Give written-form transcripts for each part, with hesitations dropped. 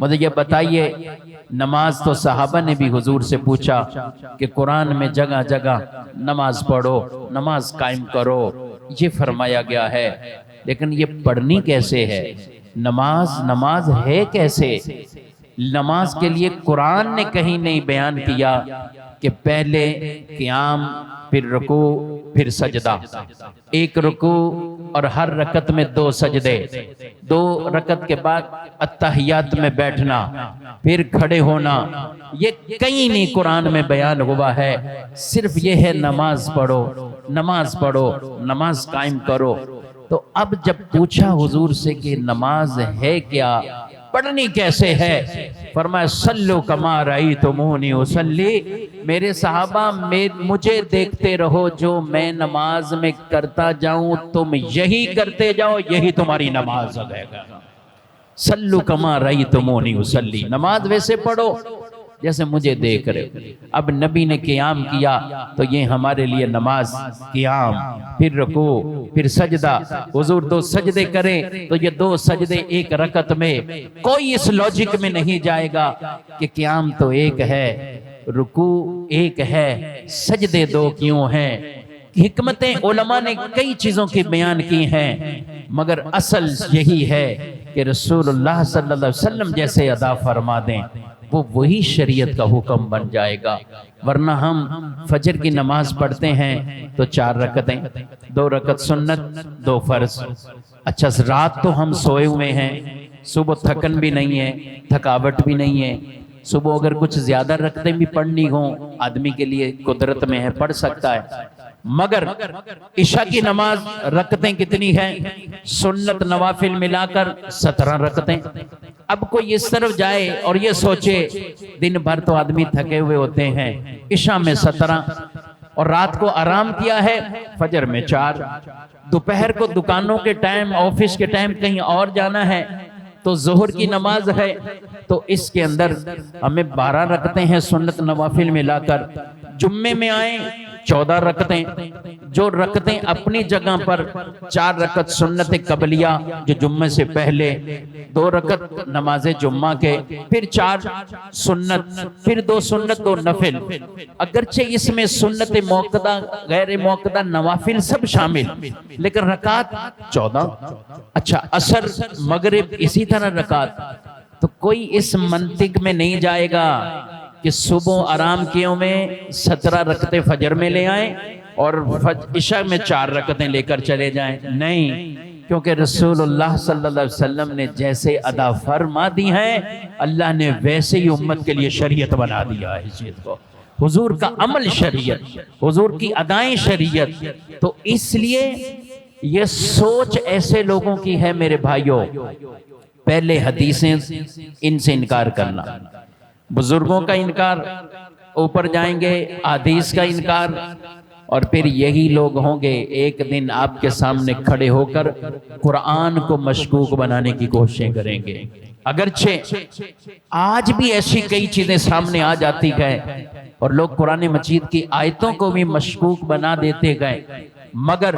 مجھے یہ بتائیے، نماز تو صحابہ نے بھی حضور سے پوچھا کہ قرآن میں جگہ جگہ نماز پڑھو، نماز قائم کرو، یہ فرمایا گیا ہے، لیکن یہ پڑھنی کیسے ہے؟ نماز ہے کیسے؟ نماز کے لیے قرآن نے کہیں نہیں بیان کیا کہ پہلے قیام، پھر رکوع، پھر سجدہ، ایک رکوع اور ہر رکعت میں 2 سجدے، 2 رکعت کے بعد اتحیات میں بیٹھنا، پھر کھڑے ہونا، یہ کہیں نہیں قرآن میں بیان ہوا ہے۔ صرف یہ ہے نماز پڑھو، نماز پڑھو، نماز قائم کرو۔ تو اب جب پوچھا حضور سے کہ نماز ہے کیا، پڑھنی کیسے ہے، فرمایا صلو کما رأیتمونی اصلی، میرے صحابہ مجھے دیکھتے رہو، جو میں نماز میں کرتا جاؤں تم یہی کرتے جاؤ، یہی تمہاری نماز ہے۔ صلو کما رأیتمونی اصلی، نماز ویسے پڑھو جیسے مجھے دیکھ رہے ہو۔ اب نبی نے قیام کیا تو یہ ہمارے لیے نماز، قیام، پھر رکوع، پھر سجدہ۔ حضور 2 سجدے کریں تو یہ 2 سجدے ایک رکعت میں، کوئی اس لاجک میں نہیں جائے گا کہ قیام تو ایک ہے، رکوع ایک ہے، سجدے 2 کیوں ہیں۔ حکمتیں علماء نے کئی چیزوں کی بیان کی ہیں، مگر اصل یہی ہے کہ رسول اللہ صلی اللہ علیہ وسلم جیسے ادا فرما دیں، وہ وہی شریعت کا حکم بن جائے گا۔ ورنہ ہم فجر کی نماز پڑھتے ہیں تو 4 رکعتیں، 2 رکعت سنت، 2 فرض۔ اچھا، رات تو ہم سوئے ہوئے ہیں، صبح تھکن بھی نہیں ہے، تھکاوٹ بھی نہیں ہے، صبح اگر کچھ زیادہ رکعتیں بھی پڑھنی ہوں آدمی کے لیے قدرت میں ہے، پڑھ سکتا ہے۔ مگر عشاء کی نماز رکعتیں کتنی ہیں؟ سنت نوافل ملا کر 17 رکعتیں۔ اب کوئی اس طرف جائے اور یہ سوچے دن بھر تو آدمی تھکے ہوئے ہوتے ہیں، عشاء میں 17 اور رات کو آرام کیا ہے، فجر میں 4، دوپہر کو دکانوں کے ٹائم، آفس کے ٹائم کہیں اور جانا ہے تو ظہر کی نماز ہے، تو اس کے اندر ہمیں 12 رکعتیں ہیں سنت نوافل ملا کر۔ جمعے میں آئیں 14 رکعتیں، جو رکعتیں اپنی جگہ پر 4 رکعت سنت قبلیہ جو جمعے سے پہلے، 2 رکعت نماز جمعہ کے، پھر 4 سنت، پھر 2 سنت 2 نفل۔ اگرچہ اس میں سنت موقدہ، غیر موقدہ، نوافل سب شامل، لیکن رکعت 14۔ اچھا، عصر، مغرب اسی طرح رکعت۔ تو کوئی اس منطق میں نہیں جائے گا کہ صبح آرام کیوں میں 17 رکعتیں فجر میں لے آئیں اور عشاء میں 4 رکعتیں لے کر چلے جائیں، نہیں، کیونکہ رسول اللہ صلی اللہ علیہ وسلم نے جیسے ادا فرما دی ہیں، اللہ نے ویسے ہی امت کے لیے شریعت بنا دیا ہے اس چیز کو۔ حضور کا عمل شریعت، حضور کی ادائیں شریعت۔ تو اس لیے یہ سوچ ایسے لوگوں کی ہے میرے بھائیوں، پہلے حدیثیں ان سے انکار کرنا، بزرگوں کا انکار، اوپر جائیں گے حدیث کا انکار، اور پھر یہی لوگ ہوں گے ایک دن آپ کے سامنے کھڑے ہو کر قرآن کو مشکوک بنانے کی کوششیں کریں گے۔ اگرچہ آج بھی ایسی کئی چیزیں سامنے آ جاتی ہیں اور لوگ قرآن مجید کی آیتوں کو بھی مشکوک بنا دیتے گئے، مگر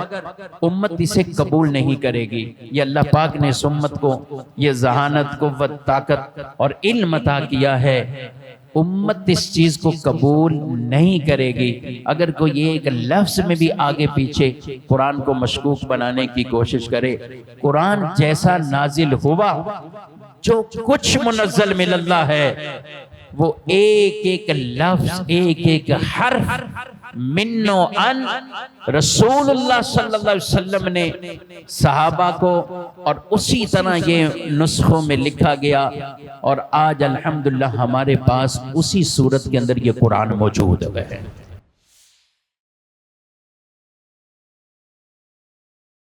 امت اسے قبول نہیں کرے گی۔ یہ اللہ پاک نے اس امت کو یہ ذہانت، قوت، طاقت اور علم عطا کیا ہے، امت اس چیز کو قبول نہیں کرے گی اگر کوئی ایک لفظ میں بھی آگے پیچھے قرآن کو مشکوک بنانے کی کوشش کرے۔ قرآن جیسا نازل ہوا، جو کچھ منزل من اللہ ہے، وہ ایک ایک لفظ، ایک ایک حرف من و ان رسول اللہ صلی اللہ علیہ وسلم نے صحابہ کو، اور اسی طرح یہ نسخوں میں لکھا گیا، اور آج الحمدللہ ہمارے پاس اسی صورت کے اندر یہ قرآن موجود ہے۔